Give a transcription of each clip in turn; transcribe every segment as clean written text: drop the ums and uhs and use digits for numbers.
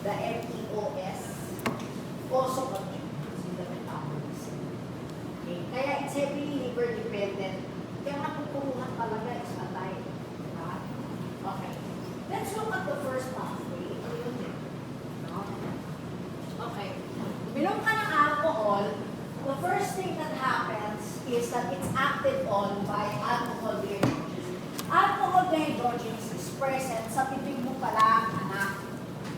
the MEOS, also contributes in the metabolism. Okay? Kaya it's heavily liver dependent. Kaya natuturuhan talaga is patay. Diba? Okay. Let's look at the first pathway. Ito yun din. No? Okay. Uminom ka ng alcohol, the first thing that happens is that it's acted on by alcohol dehydrogenase. Alcohol dehydrogenase is present sa bibig mo pala, anak.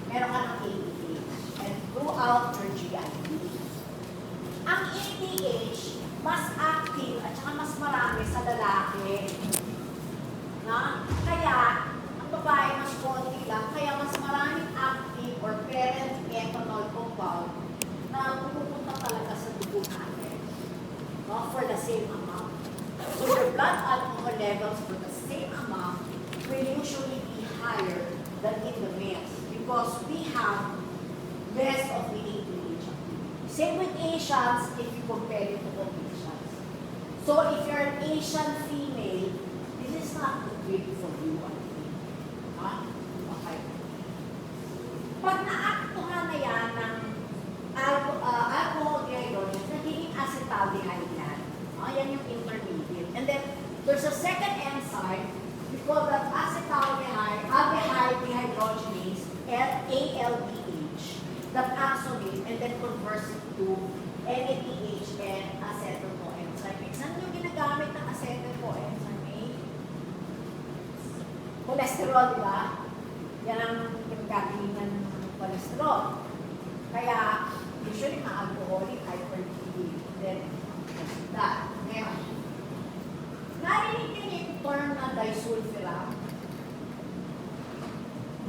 Meron ka ng ADH and throughout your GIT. Ang ADH, mas active at saka mas marami sa lalaki. Na? Kaya, ang babae mas konti lang, kaya mas maraming active or parent ethanol compound na pupunta talaga sa dugo natin. No? For the same amount. So your blood alcohol levels for the same amount will usually be higher than in the males because we have less of the ADH. Same with Asians if you compare it to Caucasians. So if you're an Asian female, this is not good for you, I think. Huh? Okay. Pag naaktuhan na yan ng alcohol dehydrogenase, nagiging acetaldehyde yan. Yan yung intermediate. And then, there's a second enzyme, we call that acetaldehyde, aldehyde dehydrogenase, ALDH, that acts on it and then converts it to NADH and acetyl-coenzyme. Saan yung ginagamit ng acetyl-coenzyme? Cholesterol, di ba? Yan ang gagalingan ng cholesterol. Kaya, usually ma-alcoholic, hypertensive, then that. Ngayon, narinig niyo yung term na disulfiram?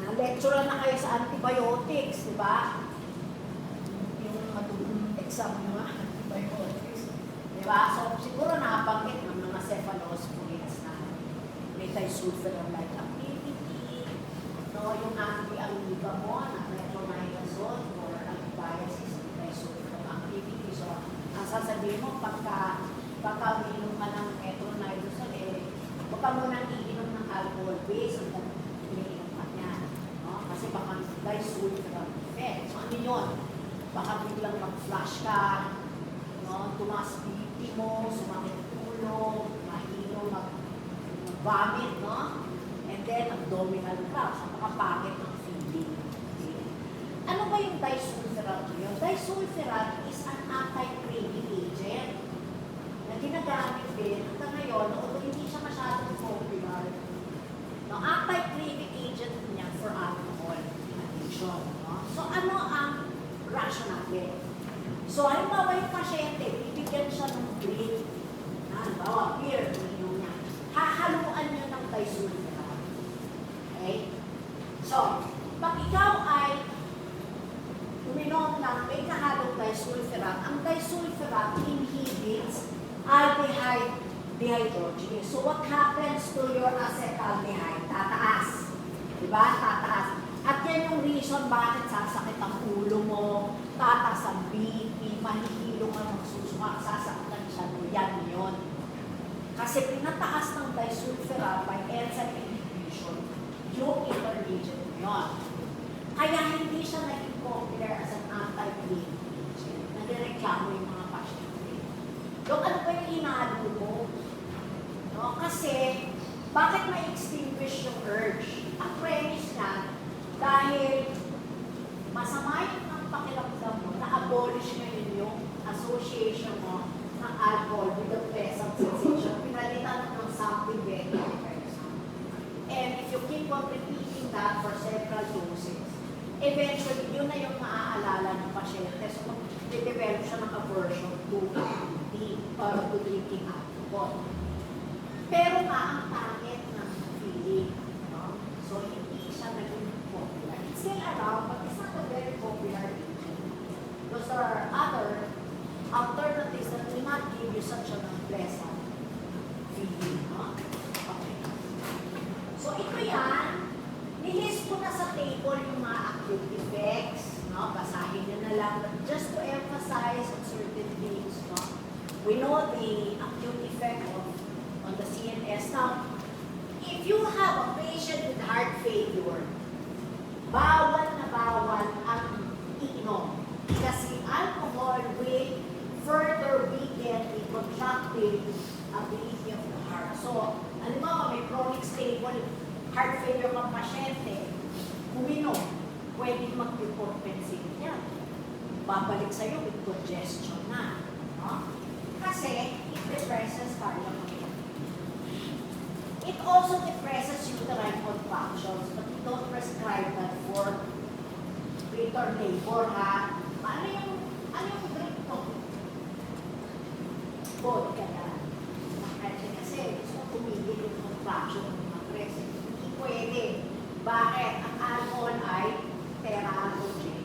Na-lecture na kayo sa antibiotics, di ba? Yung matulong exam nyo, antibiotics. Di ba? So, siguro nakabanggit ng mga cephalosporins na may disulfiram-like activity, no, yung anti-amoeba mo, na metronidazole or antibiasis, disulfiram activity. So, ang sasabihin mo, pagka uminom ka ng metronidazole, huwag ka munang iinom ng alcohol base hanggang umiinom ka niya. No? Kasi baka disulfiram effect. So, ano yun? Baka biglang mag-flash ka, no? Tumaas BP mo, sumakit ulo, mahilo, mag-vomit, no? And then, abdominal cramps. Napakapagit ng feeling. Okay. Ano ba yung disulfiram yun? Disulfiram is an anti-craving agent na ginagamit din hanggang ngayon, although hindi siya masyadong popular. No, anti-craving agent niya for alcohol addiction. No? So, ano ang rationale? So, halimbawa yung pasyente, bibigyan siya ng drink. Halimbawa, beer, ininom niya. Hahaluan niyo ng disulfiram. Okay? So, pag ikaw ay uminom ng may kahalong disulfiram, ang disulfiram inhibits aldehyde dehydrogenase. So what happens to your acetaldehyde? Tataas. Diba? Tataas. At yan yung reason bakit sasakit ang ulo mo, tataas ang BP, mahihilo ka ng susuka, sasaktan siya. Yan yun. Kasi pinataas ng disulfiram by enzyme inhibition, yung intermediate yun. Kaya hindi siya naging popular as an anti-craving agent. Nagreklamo yung mga pasyente. Dok, ano ba yung inalo mo? No? Kasi, bakit may extinguish yung urge? Ang premise niya, dahil masama yung pakiramdam mo, na-abolish ngayon yung association mo ng alcohol with the pleasant sensation. Pinalitan ng something very unpleasant. And if you keep on repeating that for several doses, eventually, yun na yung maaalala ng pasyente. So, mag-develop siya ng aversion to drinking alcohol. Pero nga, ang target ng feeling, no? So, hindi siya naging popular. It's still around, but it's not a very popular agent. Those are other alternatives that will not give you such an unpleasant feeling, no? Okay. So, ito yan. Nilist ko na sa table yung mga acute effects, no? Basahin nyo na lang. But just to emphasize on certain things, no? We know the acute effect on the CNS. Now, if you have a patient with heart failure, bawal na bawal mag-compensate yan. Babalik sa'yo with congestion na. No? Kasi it depresses cardiac. It also depresses uterine contractions, but we don't prescribe that for preterm labor, ha? Ano yung drink to? Vodka na. Kasi gusto tumigil yung contraction ng mga breast. Hindi pwede. Bakit? Ang alcohol ay teratogenic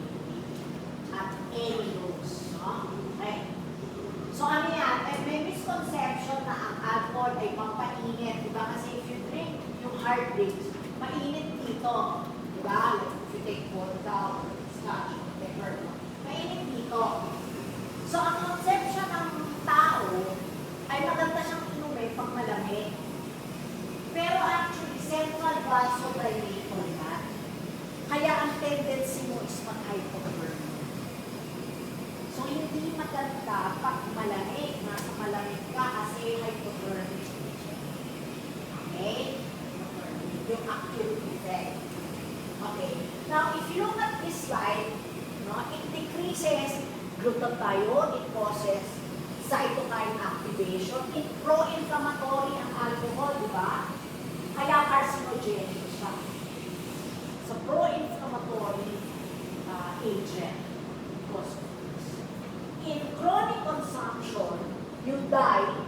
at any dose. No? Okay. So ano yan? May misconception na ang alcohol ay pampainit. Diba? Kasi if you drink yung hard drinks, mainit dito. Diba? If you take vodka, scotch, whatever. Mainit dito. So ang conception ng tao ay maganda siyang inumin pag malamig. Pero actually, central vasodilator yan. Kaya ang tendency mo is mag-hypothermia. So, hindi maganda pag malamig. Nasa malamig ka kasi hypothermic. Okay? Yung acute effect. Okay. Now, if you look at this slide, no, it decreases glutathione, it causes cytokine activation, it pro-inflammatory ang alcohol, di ba? Kaya carcinogenic siya. So, pro-inflammatory agent. In chronic consumption, you die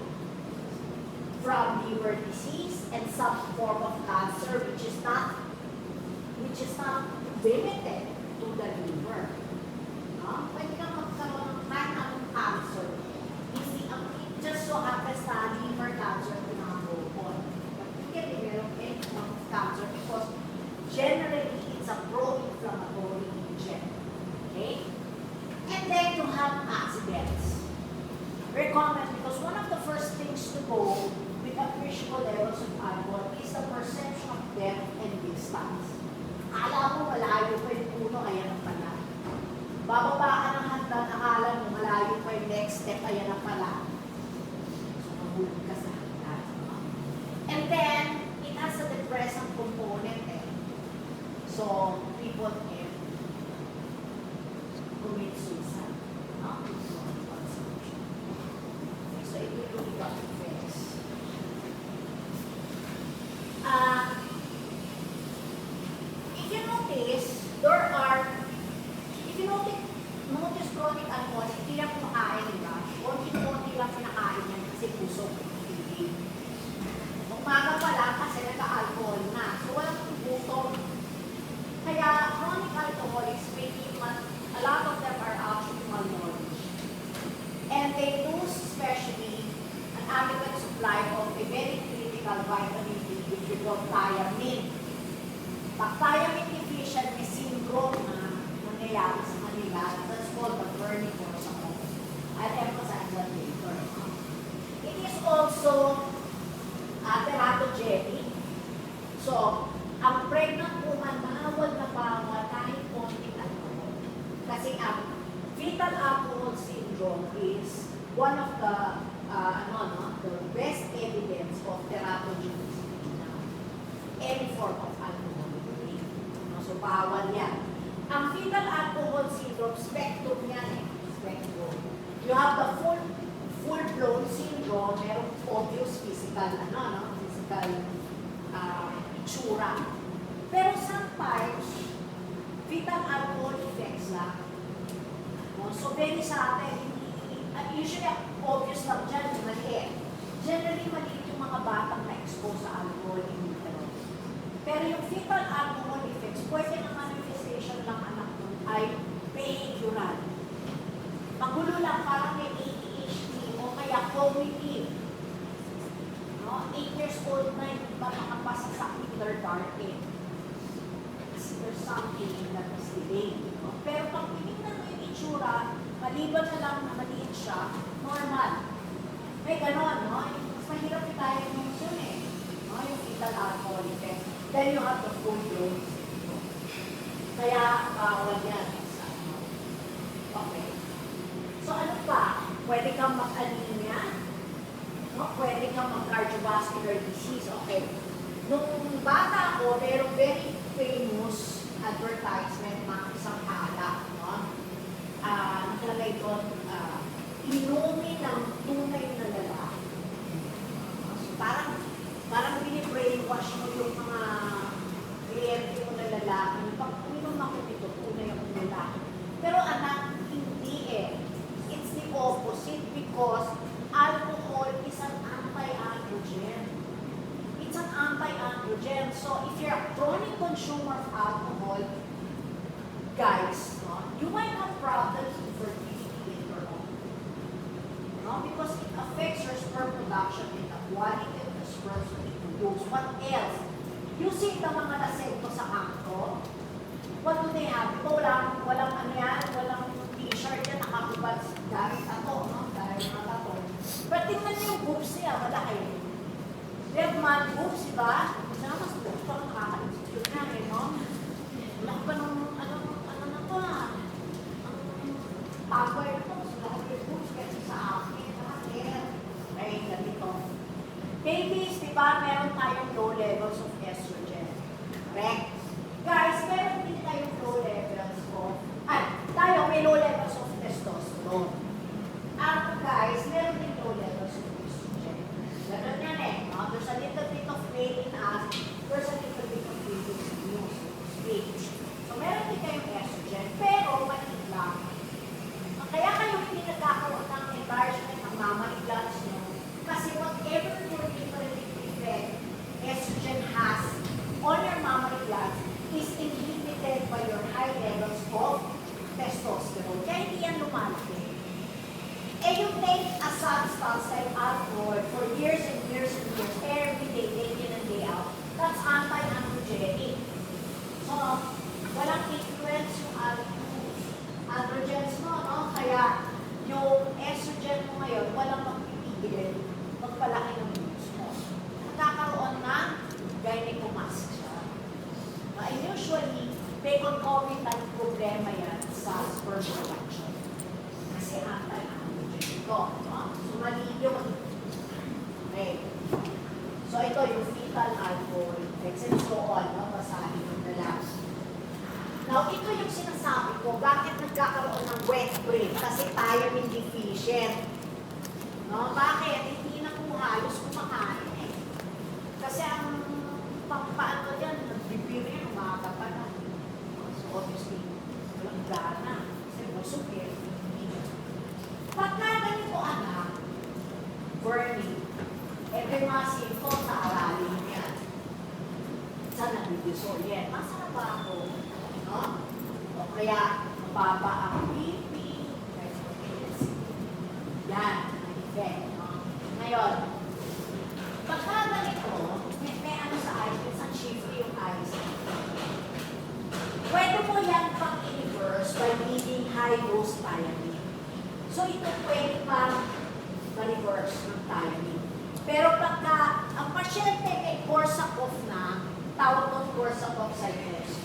from liver disease and some form of cancer, which is not limited to the liver. No? Pwede kang magkaroon ng kahit anong cancer. It just so happens na liver cancer pinakabukon. But you can develop any form of cancer because generally it's a pro-inflammatory agent. Okay? And then you have accidents. Very common because one of the first things to go with appreciable levels of alcohol is the perception of depth and distance. Akala mo malayo pa yung puno, ayan na pala. Bababa ka ng hagdan, akala mo malayo pa yung next step, ayan na pala. So, mahulog ka sa hagdan. No? And then, it has a depressant component eh. So, people can commit suicide. No? So, it will really got effects. If you notice, if you notice chronic alcoholic, hindi lang kumakain nila. Konti-konti lang pinakain yan kasi puso hindi. Umaga pa lang kasi nagka-alcohol na. So, walang gutom. Kaya, chronic alcoholics, a lot of them are actually malnourished. And they lose especially an adequate supply of a very critical vitamin D, which we call thiamine. Pag thiamine deficiency syndrome na nangyayari sa kanila, that's called the burning syndrome. I'll emphasize that later. It is also teratogenic. So, ang pregnant woman, bawal kahit konting alcohol. Kasi ang fetal alcohol syndrome is one of the the best evidence of teratogenicity na any form of alcohol. So, bawal yan. Ang fetal alcohol syndrome, spectrum yan eh. Spectrum. You have the full-blown syndrome, merong obvious physical, physical itsura. Pero sometimes, fetal alcohol effects lang. So, very sa atin, usually, obvious lang dyan, maliit. Generally, maliit yung mga batang na-expose sa alcohol in utero. Pero yung fetal alcohol effects, pwede na manifestation ng anak mo ay behavioral. Magulo lang, parang may ADHD o kaya cognitive. No? 8 years old na yung ba makapasa sa kindergarten. Kasi there's something that is delayed. No? Pero pag pinignan mo yung itsura, maliban na lang na maliit siya, normal. May ganon, no? Mas mahirap tayo yung yun eh. No? Yung fetal alcohol effect. Then you have the full-blown syndrome. Kaya, bawal yan. Okay. So ano pa? Pwede kang mag-anemia, no? Pwede kang mag-cardiovascular disease. Okay. Nung bata ako, merong very famous advertisement ng isang you might have problems with fertility later on. Because it affects your sperm production and the quality of the sperms that you produce. What else? You see the mga nasento sa kanto? What do they have? Ito walang ano yan, walang t-shirt yan, nakakubad gamit ato, no? Dahil mga ato. But tingnan niyo yung boobs niya, malaki. They have man boobs, diba? Sana mas boobs pa nakaka-institute na eh, no? Wala ko ba nung, ano na to ah? Ang power ito, sila ko yung boobs kasi sa akin, bakit? Ay, ganito. Babies, diba, meron tayong low levels of estrogen. Correct? Guys, meron din tayong low levels of, tayo may low levels of testosterone. Guys, meron din low levels of estrogen. Ganun yan eh, no? There's a little bit of male in us, there's a little bit of female in you, so to speak. So meron din kayong estrogen, pero maliit lang. Kaya kayo hindi nagkakaroon ng enlargement ng mammary glands nyo, kasi whatever proliferative effect estrogen has on your mammary glands is inhibited by your high levels of testosterone. Kaya hindi yan lumalaki. And you take a substance like alcohol for years and years and years, every day in and day out, that's anti-androgenic. So, walang influence yung androgens mo, no? Kaya, yung estrogen mo ngayon, walang magpipigil magpalaki ng boobs mo. Nagkakaroon ng gynecomastia. And usually, may concomitant problema yan sa sperm production. Kasi anti-androgen ko. No? So, mali yun. Okay. So, ito yung fetal alcohol effects and so on. No? Basahin mo na lang. Now, ito yung sinasabi ko, bakit nagkakaroon ng wet brain? Kasi thiamine deficient. No? Bakit? Hindi na po halos kumakain eh. Kasi ang pampaano yan, nagbibiro yan, umakapa na. So, obviously, walang gana. Kasi busog eh. Pagka ganito anak, burning, ito yung mga symptoms sa aralin yan. Saan nag-disorient? Masarap ba ako? No? O kaya, mababa ang BP, yan, ang effect. No? Ngayon, pagka ganito, may ano sa eyes, isang shifty yung eyes. Pwede mo yan pang i-reverse by needing high-dose thiamine. So, ito pwede pang ma-reverse ng thiamine. Pero pagka ang pasyente may Korsakoff na, tawag ng Korsakoff psychosis,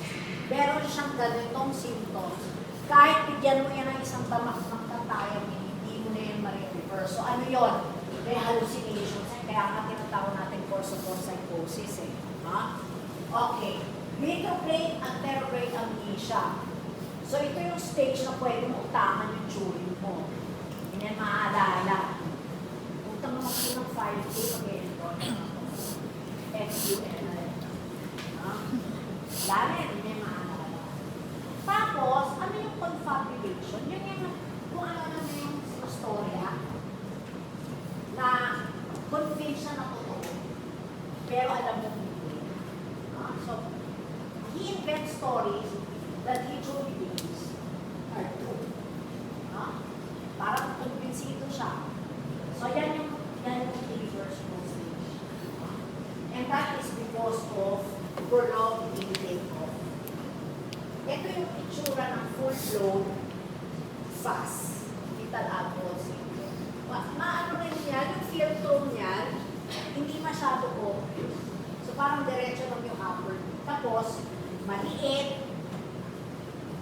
meron siyang ganitong symptoms, kahit bigyan mo yan ng isang tamakmak na thiamine, hindi mo na yan ma-reverse. So, ano yun? May hallucinations. Kaya nga tinatawag natin Korsakoff psychosis eh. Ha? Okay. Retrograde and retrograde amnesia. So, ito yung stage na pwede mo utangan yung chewing mo. Hindi yan maaalala. Utang mo ng 5K pag-iin ko. FUNL. Lalo yan, hindi yan maaalala. Tapos, ano yung confabulation? Yun yung, kung ano naman yung storya, na convinced siya na totoo, pero alam mo hindi. So, he invents stories that he truly believes are true. Parang convincido siya. So, yan yung irreversible stage. And that is because of prolonged intake of. Ito yung itsura ng full-blown FAS, fetal alcohol syndrome. Maano rin yan, yung filtrum niyan, hindi masyado obvious. So, parang diretso lang yung upper. Tapos, maliit,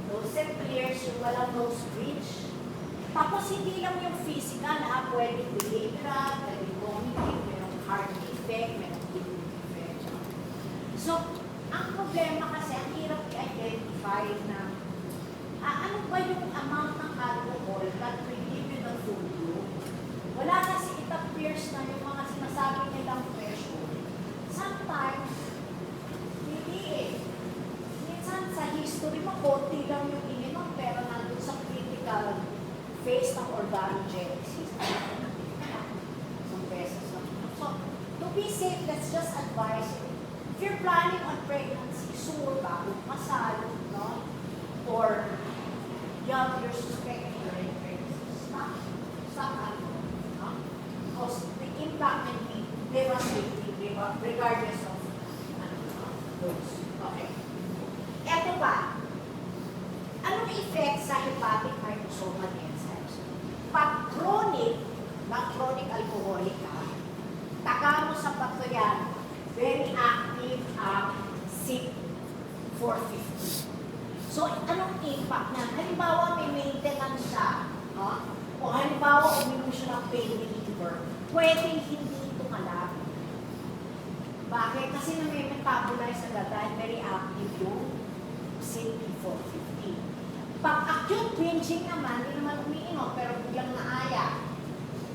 nose and clears, yung walang nose bridge. Tapos, hindi lang yung physical, pwedeng behavioral, pwedeng cognitive, merong heart defect, merong kidney defect. So, ang problema kasi, ang hirap i-identify na ano ba yung amount ng alcohol that will give you the full blow? Wala kasi it appears na yung mga sinasabi nilang threshold. Sometimes, hindi eh. Minsan sa history mo, konti lang yung ininom, pero nandun sa critical phase ng organogenesis. Isang beses lang. So, to be safe, let's just advise you. If you're planning on pregnancy, sure, bago kasal, no? Or you're suspecting your infections. Stop alcohol. No? Because the impact can be devastating regardless of those. Okay. Eto pa. Anong effect sa hepatic microsomal enzymes? Pag chronic, na chronic alcoholic ka, taka mo sa bato yan, very active ang CYP450. So, anong impact niya? Halimbawa, may maintenance siya, no? O halimbawa, uminom siya ng pain reliever, pwedeng hindi tumalab. Bakit? Kasi na-metabolize agad dahil very active yung CYP450. Pag acute binging naman, hindi naman umiinom, pero biglang naaya.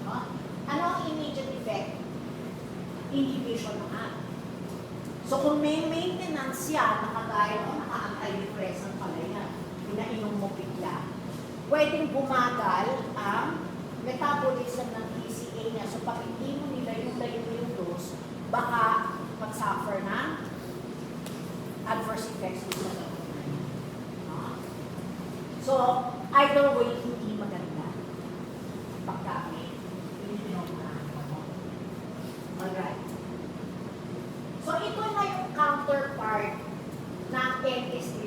No? Ano ang immediate effect? Inhibition naman. So kung may maintenance yan, nakagaya o naka-antidepressant pala yan, pinainom mo bigla, pwedeng bumagal ang metabolism ng PCA niya. So pag hindi mo nila yung dose, baka mag-suffer ng adverse effects dito sa no? So, either way, hindi maganda. Pagkami, ininom na. Alright. So, ito na yung counterpart ng NSD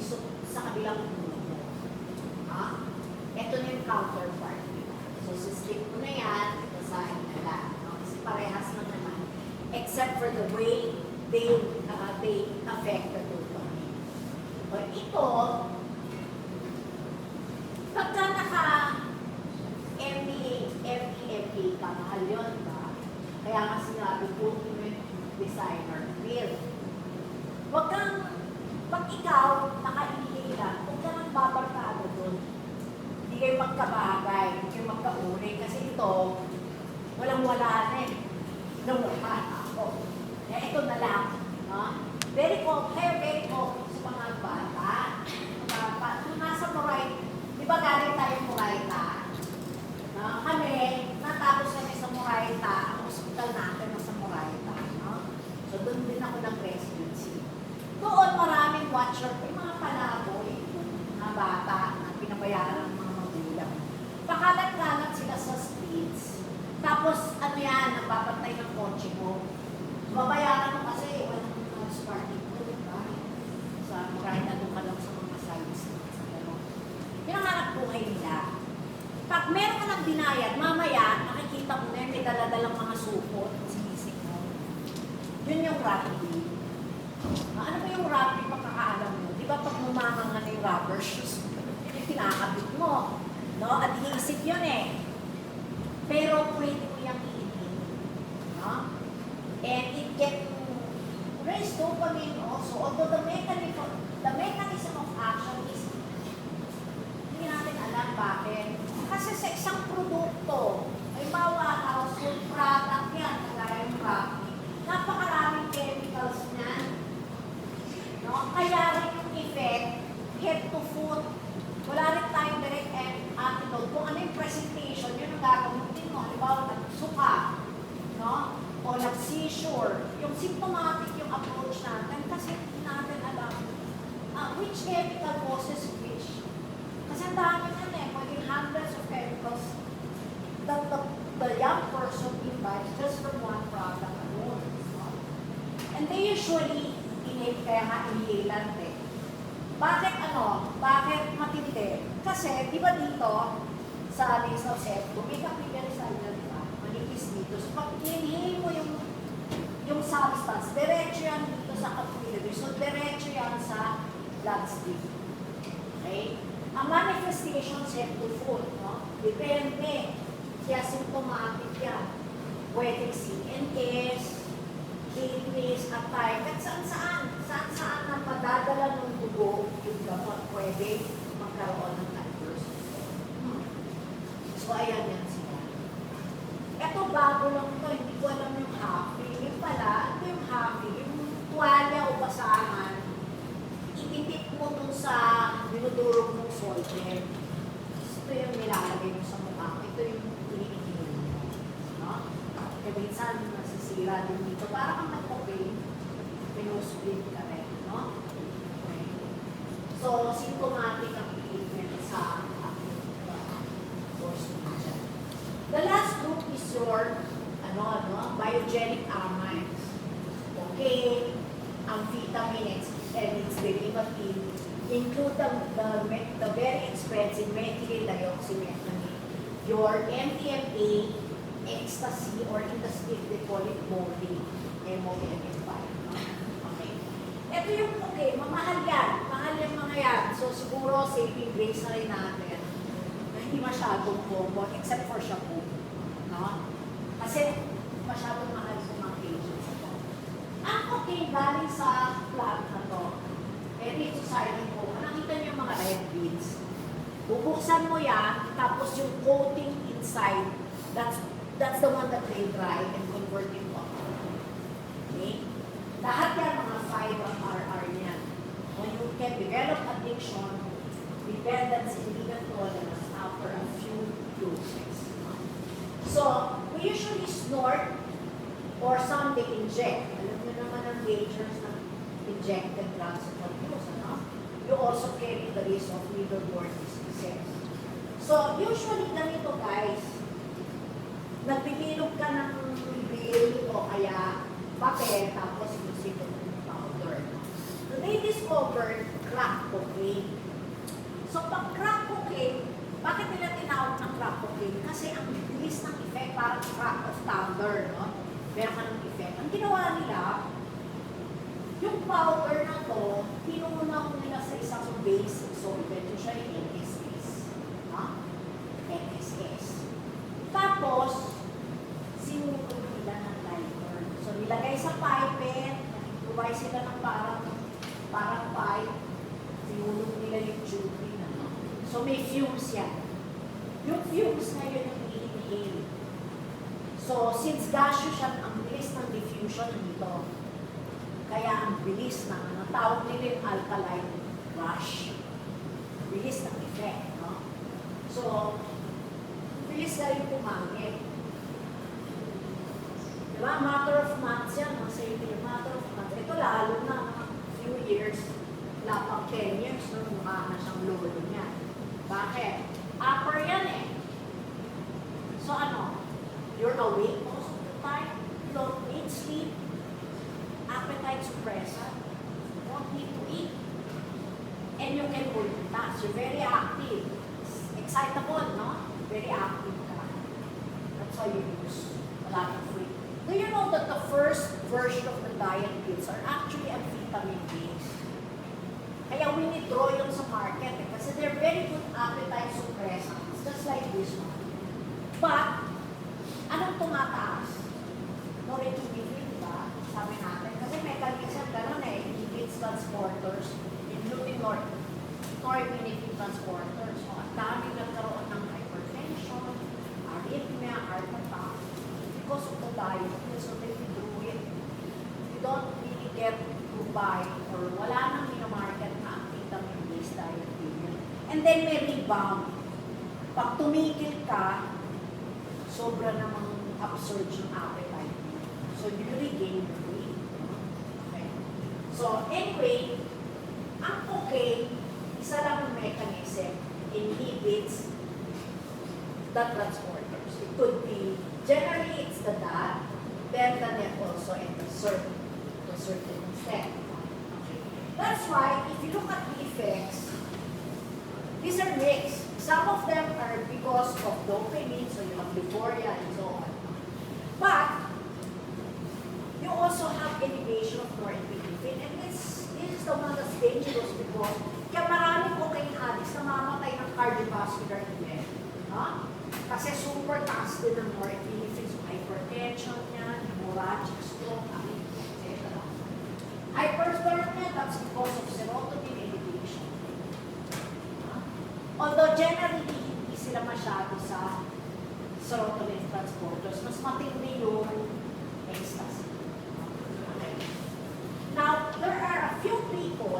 sa kabilang grupo. Ito na yung counterpart. So, suslip ko na yan, basahin na lang. No? Kasi parehas lang naman. Except for the way they affect the dopamine. But ito, pagka naka-MDMA ka, mahal yun ba? Kaya nga sinabi, ultimate designer pill. Huwag kang, pag ikaw naka-inhale ka, huwag ka nang babarkado doon. Hindi kayo magkabagay, hindi kayo magkauri, kasi ito, walang-wala na eh. Nawala ako. Kaya ito na lang. No? Very common sa mga bata. Kung nasa Moraita, di ba galing tayo Moraita? No? Kami, natapos kami sa Moraita, ang hospital natin nasa Moraita. No? So doon din ako ng residency. Doon maraming watcher, yung mga palaboy, mga bata na pinabayaran ng mga magulang. Pakalat-kalat sila sa streets. Tapos, ano yan, nagpapantay ng kotse mo. Babayaran mo kasi, walang sparking mo, diba? Sa Moraita, doon ka lang sa mga service. Yun ang hanap buhay nila. Pag meron ka ng binayad, mamaya, nakikita mo na yun, may daladalang mga supot, sinisig mo. Yun yung rapid. Ano ba yung rapid pagkakaalam mo? Di ba pag mumanga na yung rubber shoes, yun yung kinakabit mo. No? Adhesive yun eh. Pero pwede mo yung iinin. No? And it can raise dopamine also. Although the mechanism of action is hindi natin alam bakit. Kasi sa isang produkto, may household product yan, kagaya yung coffee, napakaraming chemicals niyan. No? Kaya rin yung effect, head to foot, wala rin tayong direct antidote. Kung ano yung presentation, yun ang gagamitin mo. Halimbawa, nagsuka, no? O nag-seizure. Yung symptomatic yung approach natin kasi hindi natin alam which chemical causes which. Kasi ang dami na eh, pwedeng hundreds of chemicals that the young person imbibes just from one product alone. No? And they usually inhale, kaya nga inhalant eh. Bakit Bakit matindi? Kasi, di ba dito, sa nasal septum, may capillaries na di ba? Manipis dito. So, pag inhale mo yung substance, diretso yan dito sa capillaries. So, diretso yan sa bloodstream. Okay? Ang manifestation septum food, no? Depende. Kaya symptomatic yan. Pwedeng CNS, kidneys, atay, at saan-saan ang madadala ng dugo, yung gamot, pwede magkaroon ng adverse. So, ayan yan sila. Ito, bago lang ito, hindi ko alam yung happy. Yung pala, ito yung happy, yung tuwalya o basahan, ititip mo dun sa dinudurog mong solvent. Ito yung nilalagay mo sa mukha. Ito yung iniinom mo. No? Kaya minsan, nasisira din dito. Para kang nagpapay, pinusbid ka rin. No? Okay. So, symptomatic ang treatment sa biogenic amides, cocaine, amphetamines, and its derivative, include the very expensive methyl dioxymethamine, your MDMA, ecstasy, or in the state they call it MODI, MODI-5. Okay. Ito yung okay, mamahal yan. Mahal yung mga yan. So siguro saving grace na rin natin na hindi masyadong common except for shampoo. No? Kasi masyadong mahal sa mga agents ito. Ang cocaine galing sa plant na to, dito sa island ko, nakita niyo yung mga red beads. Bubuksan mo yan, tapos yung coating inside, that's the one that they dry and convert into alcohol. Okay? Lahat yan mga 5 RR niyan. When you can develop addiction, dependence, and even tolerance after a few doses. So, we usually snort or some they inject. Alam niyo naman ang dangers ng injected drugs of abuse, ano? You also carry the risk of liver-borne diseases. So, usually ganito guys, nagpipilog ka ng bill o kaya papel tapos isip ng powder. So, they discovered crack cocaine. So, pag crack cocaine, bakit nila tinawag ng crack cocaine? Kasi ang bilis ng effect, parang crack of thunder, no? Meron ka ng effect. Ang ginawa nila, yung powder na to, pinunaw nila sa isang basic solvent, yung siya yung NSS. No? NSS. Tapos, sinunod nila ng lighter. So, nilagay sa pipette, nag-provide sila ng parang pipe, sinunod nila yung tubing. No? So, may fumes yan. Yung fumes na yun yung i-inhale. So, since gaseous siya, ang bilis ng diffusion nito. Kaya ang bilis na, tawag nila yung alkaline rush. Bilis ng effect, no? So, bilis na rin pumangit. Diba? Matter of months yan, ang say matter of months. Ito lalo na, few years, wala pang 10 years, no? Mukha na siyang lolo niya. Bakit? Upper yan eh. So ano? You're awake most of the time. You don't need sleep. Appetite suppressant. You don't need to eat. And you can multitask. You're very active. Excitable, no? Very active ka. That's why you use a lot of food. Do you know that the first version of the diet pills are actually amphetamine based? Kaya withdraw yun sa market eh, kasi they're very good appetite suppressants, just like this one. But, anong tumataas? Norepinephrine, diba? Sabi natin. Kasi mechanism ganun eh, inhibits transporters, including norepinephrine transporters. So, ang dami nagkaroon ng hypertension, arrhythmia, heart attack, because of the diet. So, they withdrew it. You don't really get to buy or wala nang minamarket na amphetamine-based diet pill. And then may rebound. Pag tumigil ka, sobra namang upsurge ng appetite. So, you regain the weight. Okay. So, anyway, ang cocaine, isa lang ang mechanism, inhibits the transporters. It could be, generally it's the DAT, then the NEP also, and the certain extent. Okay. That's why, if you look at the effects, these are mixed. Some of them are because of dopamine, so you have euphoria and so on. But, you also have elevation of norepinephrine, and this is the one that's dangerous because kaya maraming cocaine addicts na mamamatay ng cardiovascular event. No? Kasi super taas din ng norepinephrine, so hypertension yan, hemorrhagic stroke, etc. Hyperthermia, that's because of serotonin elevation. Although generally, hindi sila masyado sa serotonin transporters, mas matindi yung ecstasy. Okay. Now, there are a few people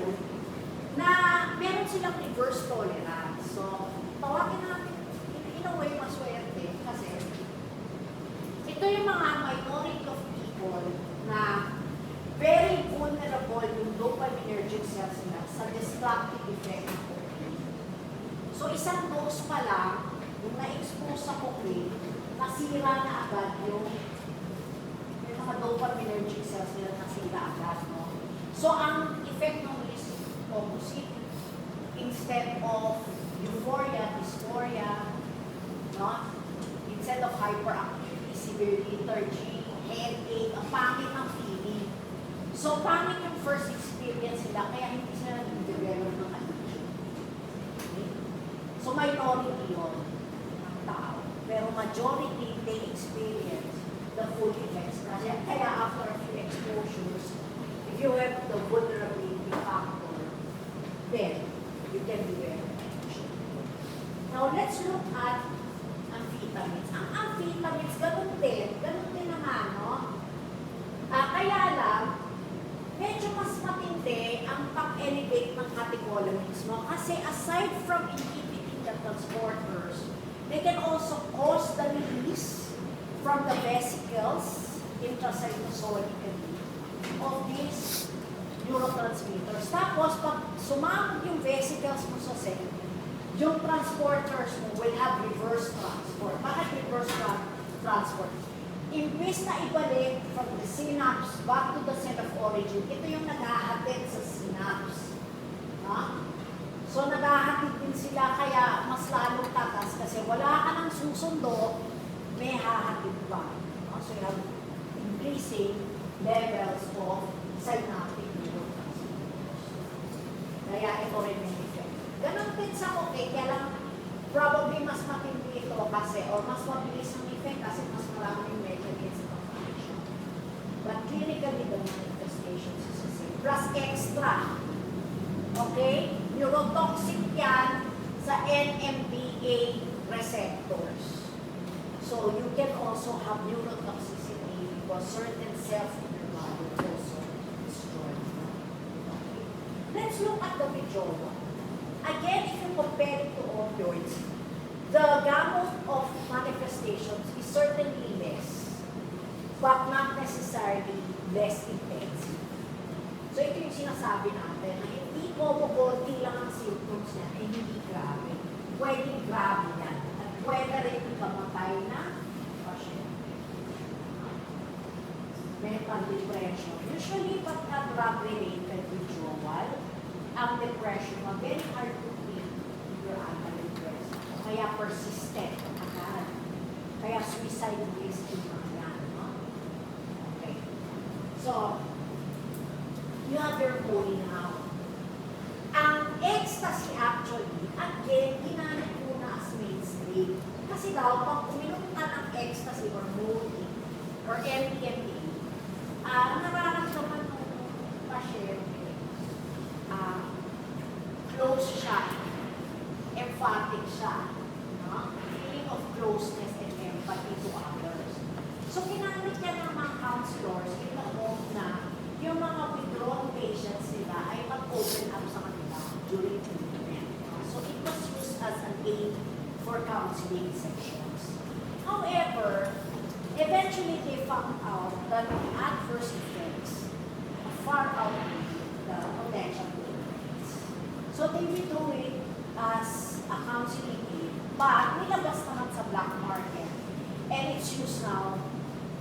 na meron silang reverse tolerance. So, tawagin natin, in a way, maswerte kasi ito yung mga minority of people na very vulnerable yung dopaminergic cells nila sa destructive effect ng cocaine. So, isang dose pa lang, yung na-expose sa cocaine, nasira na agad yung dopaminergic cells nila nasira agad, no? So, ang effect ng is opposite. Instead of euphoria, dysphoria, no? Instead of hyperactivity, severe lethargy, headache, ang pangit ng feeling. So, pangit yung first experience nila, kaya hindi sila nag-develop ng addiction. Okay? So, minority yun ng tao. Pero majority, they experience the full effects. Kasi kaya after a few exposures, if you have the vulnerability factor, then you can develop addiction. Now, let's look at amphetamines. Ang amphetamines, ganun din naman, no? Kaya lang, medyo mas matindi ang pag-elevate ng catecholamines, no? Kasi aside from inhibiting the transporters, they can also cause the release from the vesicles intracytosolically of these neurotransmitters. Tapos, pag sumabog yung vesicles mo sa cell, yung transporters mo will have reverse transport. Bakit reverse transport? Imbis na ibalik from the synapse back to the cell of origin, ito yung naghahatid sa synapse. Ha? So, naghahatid din sila kaya mas lalong tatas kasi wala ka nang susundo, may hahatid pa. So, you have increasing levels of synaptic neurotransmitters. Kaya ito rin yung effect. Ganon din sa cocaine, kaya lang probably mas matindi ito kasi or mas mabilis ang effect kasi mas maraming mechanism of action. But clinically, the manifestations is the same. Plus extra. Okay? Neurotoxic yan sa NMDA receptors. So, you can also have neurotoxicity because certain cells in your body are also destroyed. Okay? Let's look at the withdrawal. Again, if you compare it to opioids, the gamut of manifestations is certainly less, but not necessarily less intensive. So, ito yung sinasabi natin, na hindi konti lang ang symptoms niya, ay hindi grabe. Pwedeng grabe yan. At pwede rin ikamatay na pasyente. Mental depression. Usually, pagka drug-related withdrawal, ang depression, very hard to treat if you're antidepressant. Kaya persistent agad. Kaya suicide risk yung mga yan. No? Okay. So, you have your cooling out. Ang ecstasy actually, again, ginamit ko na as mainstream. Kasi daw, pag uminom ka ng ecstasy or morphine or MDMA, nararamdaman ng pasyente, close siya, emphatic siya, no? Feeling of closeness and empathy to others. So, ginamit niya ng mga counselors in the hope na yung mga withdrawn patients nila ay mag-open up sa kanila during treatment. So, it was used as an aid for counseling sessions. However, eventually they found out that the adverse effects far outweigh the potential benefits. So, they withdrew it as a counseling aid, but nilabas naman sa black market. And it's used now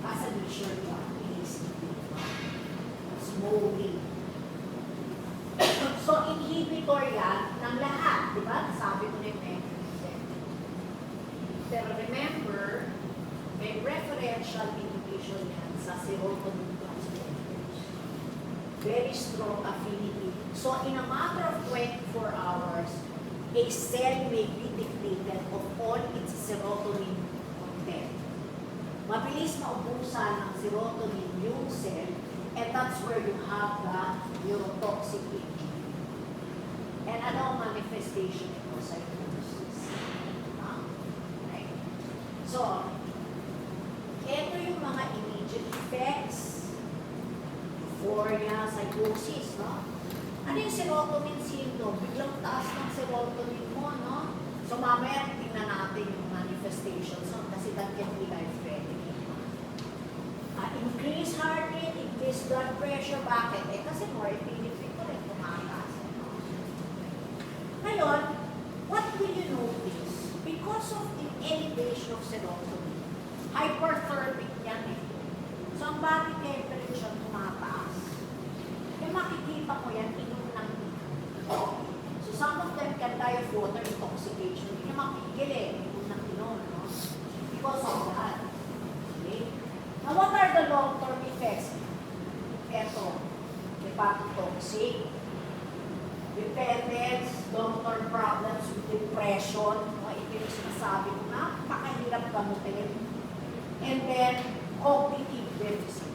as a leisure drug, smoking. So, inhibitor yan ng lahat, di ba? Sabi ko na yung mechanism. Pero remember, may preferential inhibition yan sa serotonin transmitters. Very strong affinity. So, in a matter of 24 hours, a cell may be depleted of all its serotonin content. Mabilis maubusan ng serotonin yung cell, and that's where you have the neurotoxic agent. And ano ang manifestation ito? Psychosis. Okay. So, ito yung mga immediate effects. Euphoria, psychosis, no? Ano yung serotonin syndrome? Biglang taas ng serotonin mo, no? So, mamaya tingnan natin yung manifestations, no? Kasi that can be life-threatening. Increase heart rate, increase blood pressure. Bakit? Kasi more epinephrine tumataas. Ngayon, what will you notice? Because of the elevation of serotonin, hyperthermic yan eh. So, So, ang body temperature tumataas. Eh, makikita ko yan, inom ng inom. So, some of them can die of water intoxication. Hindi na makikil eh, inom ng inom, no? Because of that. Okay? Now, what are the long-term effects? Ito, hepatotoxic, dependence, long-term problems with depression, ito yung sinasabi ko na, napakahirap gamutin. And then, cognitive deficit.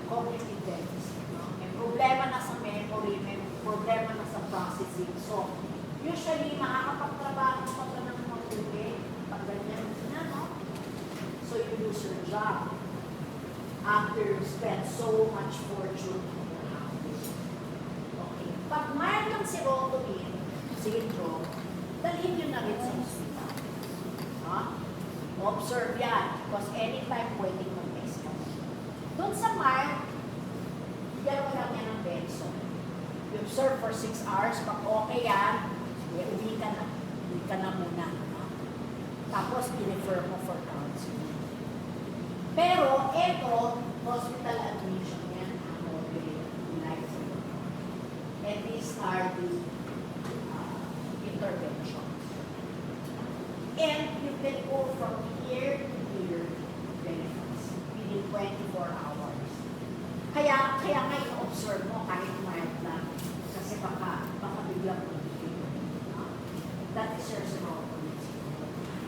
Cognitive deficit. No? May problema na sa memory, may problema na sa processing. So, usually, makakapagtrabaho pa ka ng mabuti pag ganyan na, no? So, you lose your job after you spend so much fortune on your house. Okay. Pag mild ng serotonin syndrome, dalhin nyo na rin sa hospital. No? Observe yan, because anytime pwedeng mag-test ka. Doon sa mild, gano'n lang yan ang benzo. You observe for 6 hours, pag okay yan, uwi ka na. Uwi ka na muna. No? Tapos, i-refer mo for counseling. Pero, eto, hospital admission yan, moderate, life support. And these are the interventions. And you can go from here to here benefits within 24 hours. Kaya nga i-observe mo kahit mild lang. Kasi baka biglang magiging. That is your serotonin.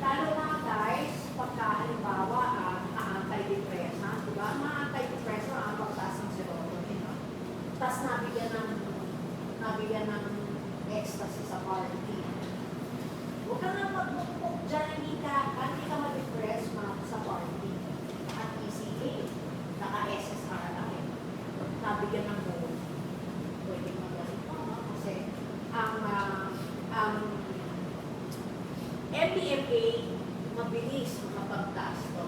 Lalo na guys, pagka halimbawa, antidepressant, diba? Mga antidepressant, ang pagtaas ng serotonin. Tapos nabigyan ng ecstasy sa party. Huwag ka nga magmukmuk dyan, hindi ka ma-depress sa party. At ECA, naka-SSR lang eh. Nabigyan ng gold. Pwede magaling pa, no? Kasi ang MDMA, mabilis makapagtaas ito.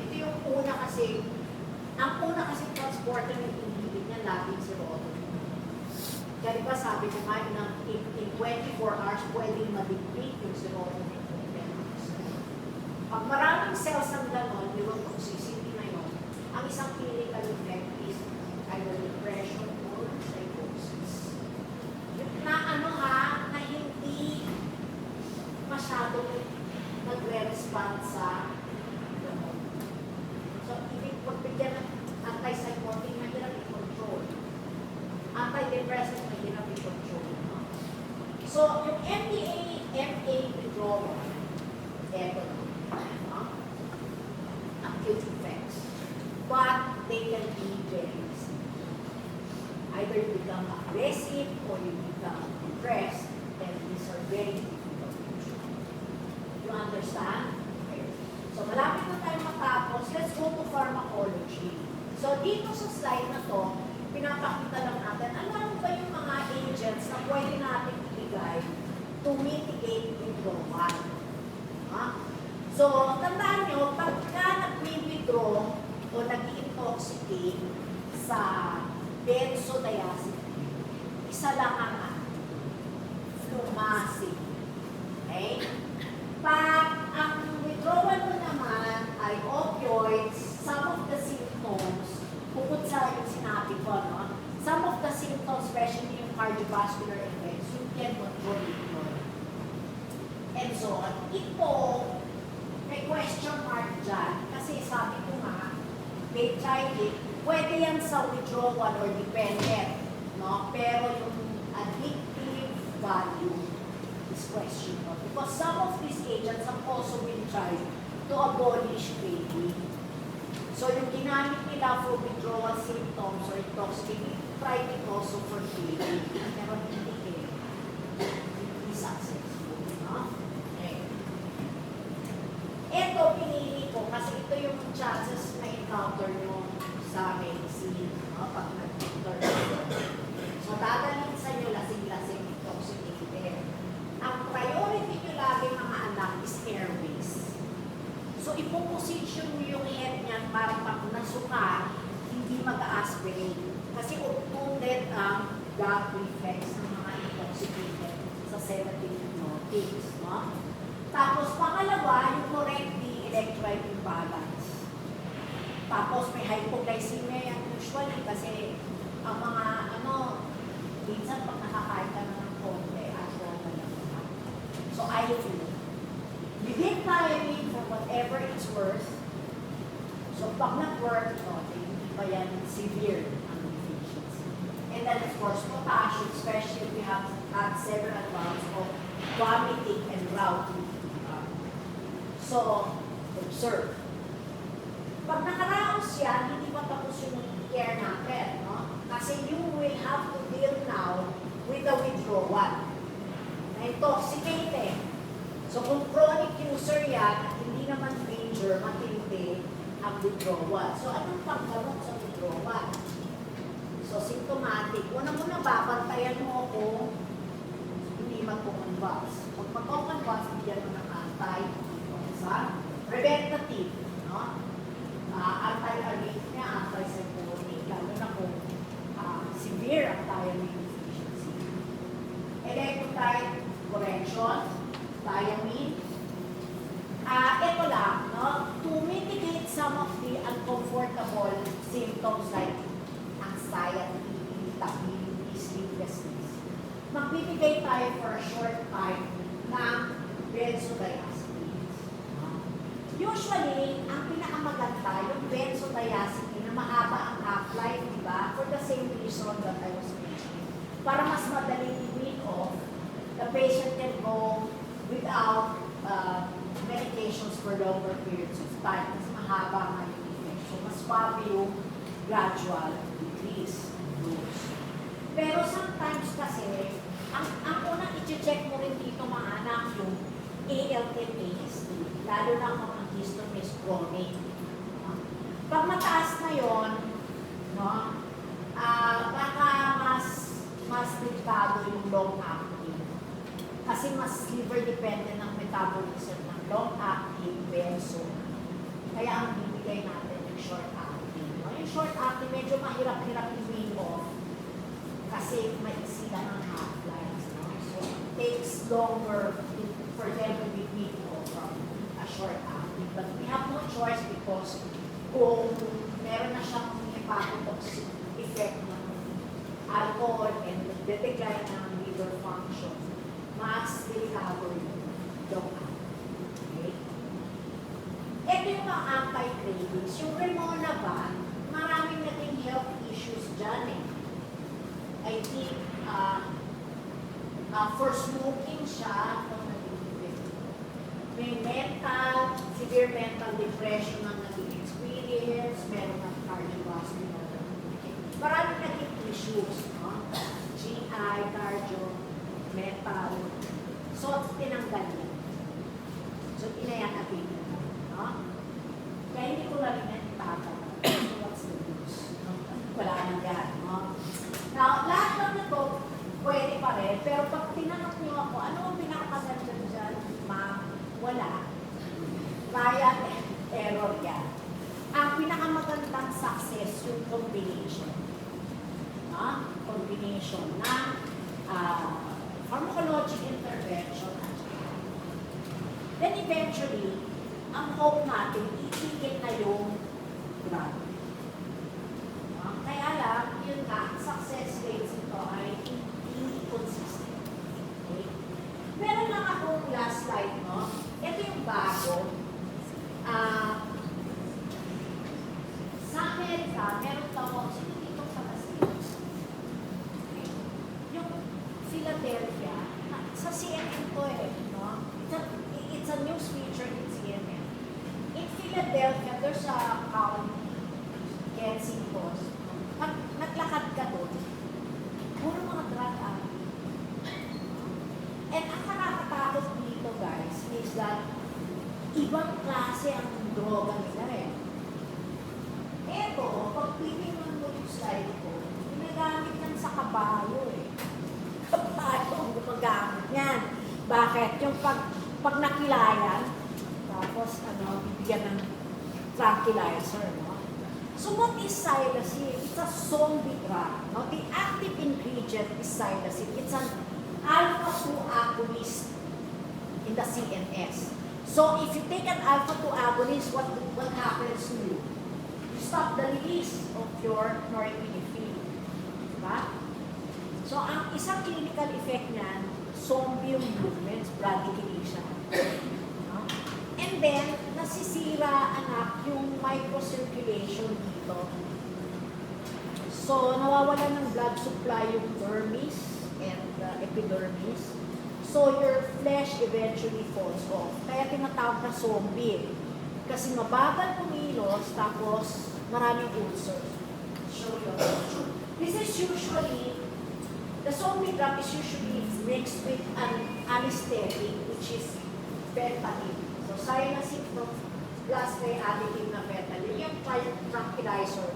Ito yung una kasi, ang una kasi transporter ng inhibit niya laging serotonin. Kaya ba sabi ko nga, in 24 hours, pwedeng ma-deplete yung serotonin. Pag maraming cells ng gano'n, neurotoxicity na yun, ang isang clinical effect is either depression or psychosis. Na na hindi masyadong nagre-respond sa gano'n. So, ibig pagbigyan ng anti-psychotic, mahirap i-control. Antidepressant, mahirap i-control. No? So, yung MA withdrawal, eto na. No? Acute effects. But they can be very easy. Either you become aggressive or you become depressed, and these are very difficult to treat. You understand? Okay. So, malapit na tayo matapos. Let's go to pharmacology. So, dito sa slide na to, pinapakita lang natin, ano ba yung mga agents na pwede natin ibigay to mitigate withdrawal. So, tandaan nyo, pagka nag-withdraw o nag-intoxicate sa benzodiazepine, isa lang ang flumacy. Okay? Pag ang withdrawal mo naman ay opioids, some of the symptoms, bukod sa yung sinabi ko, no? Some of the symptoms, especially yung cardiovascular effects, you can control it. And so, ito, may question mark dyan. Kasi sabi ko nga, they tried it. Pwede yan sa withdrawal or dependent. No? Pero yung addictive value is questionable. Because some of these agents have also been tried to abolish craving. So yung ginamit nila for withdrawal symptoms or intoxicating, tried it also for craving. Pero hindi successful. No? Okay. Ito pinili ko kasi ito yung chances na encounter nyo sa medicine, no? Pag nag-encounter. So dadalhin sa inyo lasing-lasing intoxicated. Ang priority nyo lagi mga anak is airways. So ipoposition nyo yung head niyan para pag nasuka, hindi mag-aspirate. Kasi obtunded ang gap reflex ng mga intoxicated sa sedative hypnotics. No? Tapos pangalawa, yung correct the electrolyte imbalance. Tapos may hypoglycemia yan usually kasi ang mga minsan pag nakakain ka na ng konti, after na lang. So I feel, you give thiamine for whatever it's worth. So pag nag-work, hindi pa yan severe ang deficiency. And then of course, potassium, especially if you have had several bouts of vomiting and routing. So, observe. Pag nakaraos yan, hindi pa tapos yung care natin, no? Kasi you will have to deal now with the withdrawal. Na-intoxicated. So kung chronic user yan, at hindi naman major, matindi ang withdrawal. So anong paggamot sa withdrawal? So symptomatic. Una-muna, babantayan mo kung hindi mag-convulse. Pag mag-convulse, bigyan mo ng preventative, no? Anti-arrhythmia, anti-psychotic, lalo na kung severe ang thiamine deficiency. Electrolyte correction, thiamine. Ito lang, no? To mitigate some of the uncomfortable symptoms like anxiety, irritability, sleeplessness, magbibigay tayo for a short time ng benzodiazepines. Usually, ang pinakamaganda, yung benzodiazepine na mahaba ang half-life, di ba? For the same reason that I was mentioning. Para mas madaling i-wean off, the patient can go without medications for longer periods of time. Mas mahaba nga yung effect. So, mas pabi yung gradual decrease ng dose. Pero sometimes kasi, ang unang i-check mo rin dito mga anak yung ALT and AST, lalo na kung ang histon is chronic. Pag mataas na yon, no, baka mas delikado yung long-acting. Kasi mas liver-dependent ang metabolism ng long-acting benzo. Kaya ang bibigay natin yung short-acting. No? Yung short-acting, medyo mahirap-hirap i-wean off kasi may sila ng half-life. No? So, it takes longer for them to be weaned off from a short-acting. But we have no choice because kung meron na siyang hepatotoxic effect ng alcohol and the decline ng liver function, mas delikado yung long-acting. Okay? Ito yung mga anti-cravings. Yung Rimonabant, maraming naging health issues dyan eh. I think, for smoking siya, may severe mental depression ang naging experience, meron ng cardiovascular. Maraming naging issues, no? GI, cardio, mental. So, tinanggal yan. So, inayan-apin yan, no? Kaya hindi ko na rin nagtatanong. So, what's the use? No? Wala nang yan, no? Now, lahat ng ito, pwede pa rin, pero pag tinanong niyo ako, ano ang pinakaganda dyan, ma'am? Wala. Trial and error yan. Ang pinakamagandang success yung combination. No? Combination ng pharmacologic intervention at then eventually, ang hope natin, itigil na yung drug. No? Kaya lang, yun nga, success rates ito ay hindi consistent. Okay? Meron lang akong last slide, no? Ito yung bago. Sa Amerika, meron tawag, sino dito sa Basilos? Okay. Yung Philadelphia, sa CNN to eh, no? It's a news feature in CNN. In Philadelphia, there's a county, Kensington. Pag naglakad ka doon, puro mga drug addict. And ang nakakatakot dito, guys, is that ibang klase ang droga nila eh. Eto, pag titingnan mo yung slide ko, ginagamit yan sa kabayo eh. Kabayo ang gumagamit yan. Bakit? Yung pag nakilayan, tapos bibigyan ng tranquilizer, no? So what is psilocin? It's a zombie drug. No? The active ingredient is psilocin. It's an alpha-2 agonist in the CNS. So if you take an alpha-2 agonist, what happens to you? stop the release of your norepinephrine. Diba? So, ang isang clinical effect niyan, zombie yung movements, bradykinesia. No? And then, nasisira, anak, yung microcirculation dito. So, nawawala ng blood supply yung dermis and epidermis. So, your flesh eventually falls off. Kaya tinatawag na zombie. Kasi mabagal kumilos, tapos maraming ulcers. Show you. This is usually, the zombie drug is usually mixed with an anesthetic, which is fentanyl. So, cyanamide plus may additive na fentanyl. Yung tranquilizer,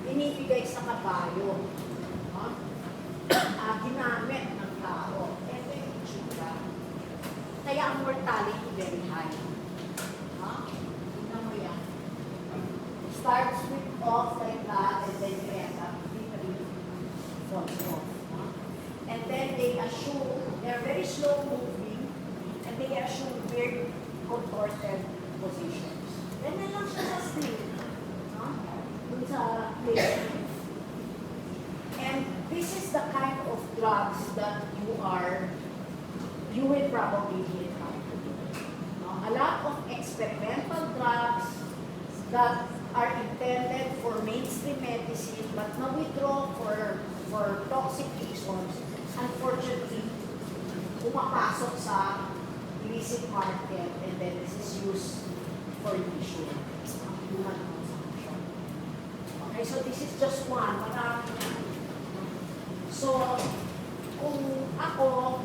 inibigay sa kabayo. Ginamit ng tao. Ito yung itsura. Kaya ang mortality very high. Tingnan mo yan. Starts with off like that, and then you end up literally falls off. And then they assume, they're very slow moving, and they assume weird contorted positions. Ganyan lang siya sa sleep. Dun sa place. And this is the kind of drugs that you will probably be encountered. A lot of experimental drugs that are intended for mainstream medicine but na-withdraw for toxic reasons, unfortunately, pumapasok sa illicit market, and then this is used for issue, human consumption. Okay, so this is just one. Marami na. So, kung ako,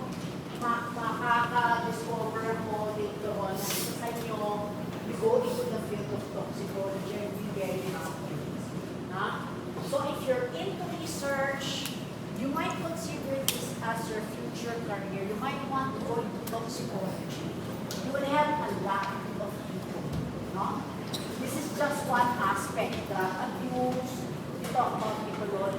makaka-discover mo dito sa inyo, you go into the field of toxicology and be very happy. So, if you're into research, you might consider this as your future career. You might want to go into toxicology. You will help a lot of people. No? This is just one aspect, the abuse. We talk about ecology.